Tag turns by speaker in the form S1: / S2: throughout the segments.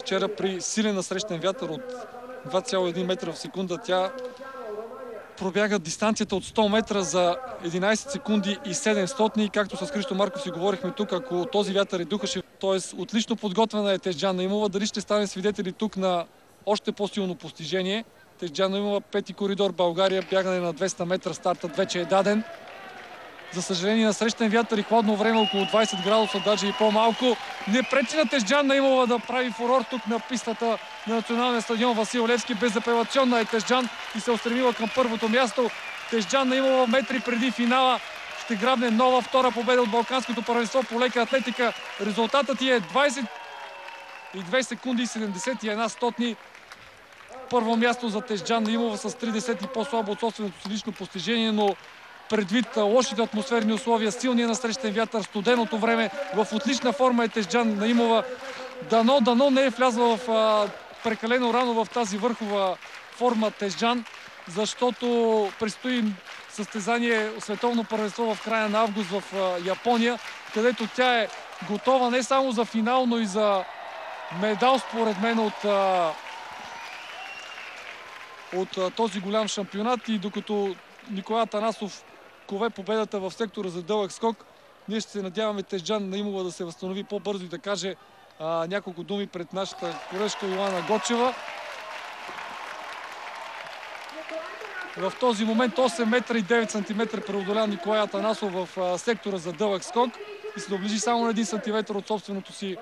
S1: вчера при силен насрещен вятър от 2,1 метра в секунда тя пробяга дистанцията от 100 метра за 11 секунди и 700. Както с Христо Марков си говорихме тук, ако този вятър духаше, т.е. отлично подготвена е Тежджан Наимова. Дали ще стане свидетели тук на още по-силно постижение? Тежджан Наимова, пети коридор България, бягане на 200 метра, стартът вече е даден. За съжаление, на срещен вятър и хладно време, около 20 градуса, даже и по-малко, не пречи на Тежджан Наимова да прави фурор тук на пистата на националния стадион Васил Левски. Безапелационна е Тежджан и се устремила към първото място. Тежджан Наимова метри преди финала ще грабне нова втора победа от Балканското първенство по лека атлетика. Резултатът ти е 22 секунди и 71 стотни. Първо място за Тежджан Наимова с 30 по-слабо от собственото си лично постижение, но предвид лошите атмосферни условия, силния насрещен вятър, студеното време, в отлична форма е Тежджан Наимова. Дано не е влязла в прекалено рано в тази върхова форма Тежджан, защото предстои състезание световно първенство в края на август в Япония, където тя е готова не само за финал, но и за медал, според мен, от този голям шампионат. И докато Николай Атанасов кове победата в сектора за дълъг скок, ние ще се надяваме Тежджан Наимова да се възстанови по-бързо и да каже няколко думи пред нашата колежка Йоана Гочева. В този момент 8 метра и 9 сантиметра преодоля Николай Атанасов в сектора за дълъг скок и се доближи само на 1 сантиметр от собственото си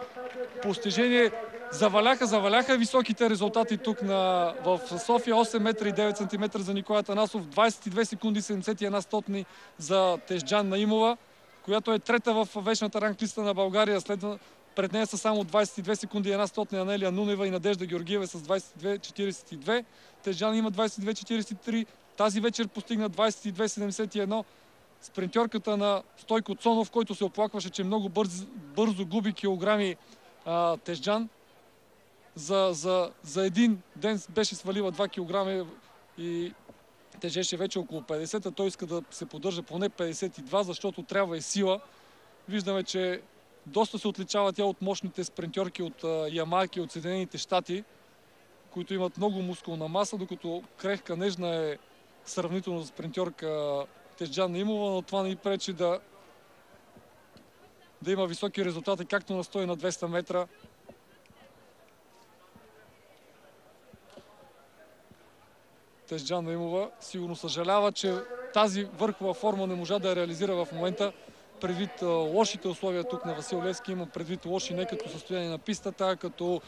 S1: постижение. Заваляха високите резултати тук в София. 8 метра и 9 сантиметра за Николай Атанасов, 22 секунди 71 стотни за Тежджан Наимова, която е трета в вечната ранглиста на България. Пред нея са само 22 секунди 1 стотни Анелия Нунева и Надежда Георгиева с 22,42. Тежджан има 22,43. Тази вечер постигна 22,71. Спринтьорката на Стойко Цонов, който се оплакваше, че много бързо губи килограми Тежджан. За един ден беше свалила 2 кг и тежеше вече около 50, а той иска да се поддържа поне 52, защото трябва и сила. Виждаме, че доста се отличава тя от мощните спринтьорки от Ямайка и от Съединените щати, които имат много мускулна маса, докато крехка, нежна е сравнително за спринтьорка Тежджан Наимова, но това не й пречи да има високи резултати, както на 100 и на 200 метра. Тежджан Наимова сигурно съжалява, че тази върхова форма не можа да я реализира в момента, предвид лошите условия тук на Васил Левски. Има предвид лоши не като състояние на пистата, а като